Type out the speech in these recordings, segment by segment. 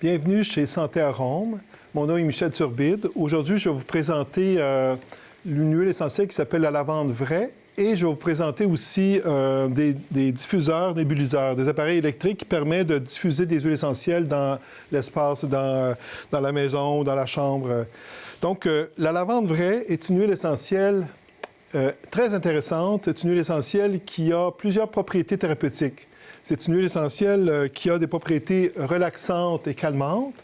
Bienvenue chez Santé Arôme. Mon nom est Michel Turbide. Aujourd'hui, je vais vous présenter une huile essentielle qui s'appelle la lavande vraie et je vais vous présenter aussi des diffuseurs, nébuliseurs, des appareils électriques qui permettent de diffuser des huiles essentielles dans l'espace, dans la maison, dans la chambre. Donc, la lavande vraie est une huile essentielle très intéressante. C'est une huile essentielle qui a plusieurs propriétés thérapeutiques. C'est une huile essentielle qui a des propriétés relaxantes et calmantes.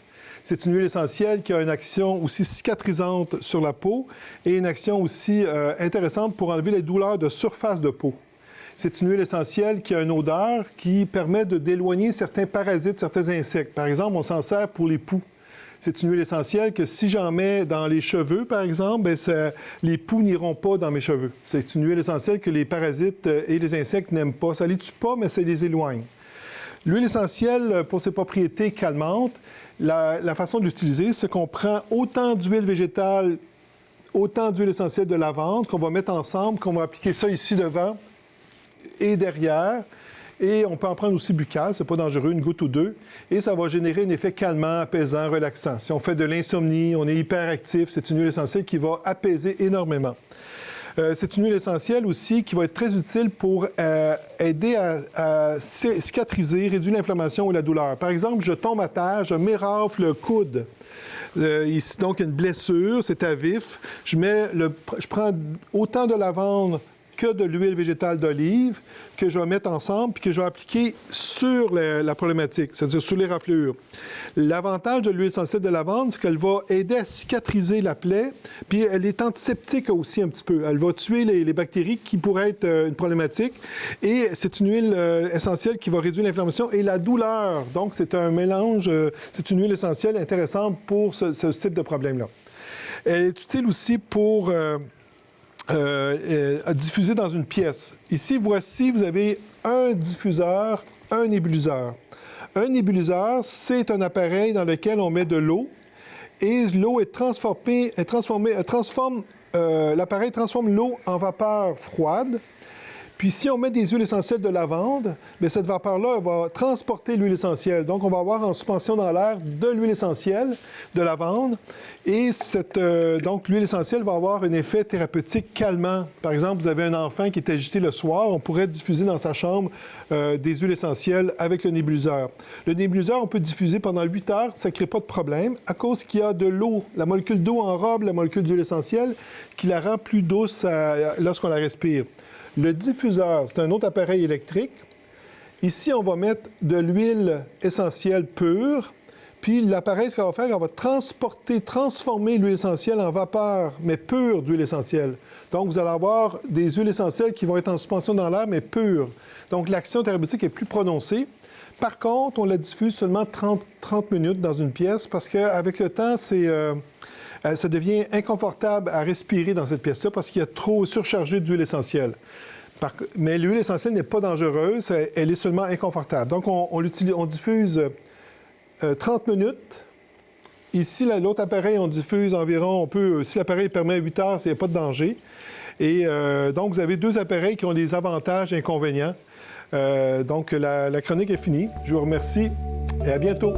C'est une huile essentielle qui a une action aussi cicatrisante sur la peau et une action aussi intéressante pour enlever les douleurs de surface de peau. C'est une huile essentielle qui a une odeur qui permet d'éloigner certains parasites, certains insectes. Par exemple, on s'en sert pour les poux. C'est une huile essentielle que si j'en mets dans les cheveux, par exemple, les poux n'iront pas dans mes cheveux. C'est une huile essentielle que les parasites et les insectes n'aiment pas. Ça ne les tue pas, mais ça les éloigne. L'huile essentielle, pour ses propriétés calmantes, la façon de l'utiliser, c'est qu'on prend autant d'huile végétale, autant d'huile essentielle de lavande qu'on va mettre ensemble, qu'on va appliquer ça ici devant et derrière. Et on peut en prendre aussi buccal, c'est pas dangereux, une goutte ou deux. Et ça va générer un effet calmant, apaisant, relaxant. Si on fait de l'insomnie, on est hyperactif, c'est une huile essentielle qui va apaiser énormément. C'est une huile essentielle aussi qui va être très utile pour aider à cicatriser, réduire l'inflammation ou la douleur. Par exemple, je tombe à terre, je m'érafle le coude. Ici, donc, une blessure, c'est à vif. Je prends autant de lavande que de l'huile végétale d'olive que je vais mettre ensemble puis que je vais appliquer sur la problématique, c'est-à-dire sur les raflures. L'avantage de l'huile essentielle de lavande, c'est qu'elle va aider à cicatriser la plaie, puis elle est antiseptique aussi un petit peu. Elle va tuer les bactéries qui pourraient être une problématique. Et c'est une huile essentielle qui va réduire l'inflammation et la douleur. Donc, c'est un mélange, c'est une huile essentielle intéressante pour ce type de problème-là. Elle est utile aussi pour à diffuser dans une pièce. Ici, voici, vous avez un diffuseur, un nébuliseur. Un nébuliseur, c'est un appareil dans lequel on met de l'eau et l'eau est l'appareil transforme l'eau en vapeur froide. Puis si on met des huiles essentielles de lavande, bien, cette vapeur-là va transporter l'huile essentielle. Donc, on va avoir en suspension dans l'air de l'huile essentielle de lavande. Et donc, l'huile essentielle va avoir un effet thérapeutique calmant. Par exemple, vous avez un enfant qui est agité le soir, on pourrait diffuser dans sa chambre des huiles essentielles avec le nébuliseur. Le nébuliseur, on peut diffuser pendant 8 heures, ça ne crée pas de problème, à cause qu'il y a de l'eau. La molécule d'eau enrobe la molécule d'huile essentielle qui la rend plus douce lorsqu'on la respire. Le diffuseur, c'est un autre appareil électrique. Ici, on va mettre de l'huile essentielle pure. Puis l'appareil, ce qu'on va faire, on va transformer l'huile essentielle en vapeur, mais pure d'huile essentielle. Donc, vous allez avoir des huiles essentielles qui vont être en suspension dans l'air, mais pures. Donc, l'action thérapeutique est plus prononcée. Par contre, on la diffuse seulement 30 minutes dans une pièce parce qu'avec le temps, ça devient inconfortable à respirer dans cette pièce-là parce qu'il y a trop surchargé d'huile essentielle. Mais l'huile essentielle n'est pas dangereuse, elle est seulement inconfortable. Donc, on diffuse 30 minutes. Ici, l'autre appareil, on diffuse environ, si l'appareil permet 8 heures, il n'y a pas de danger. Et donc, vous avez deux appareils qui ont des avantages et inconvénients. Donc, la chronique est finie. Je vous remercie et à bientôt.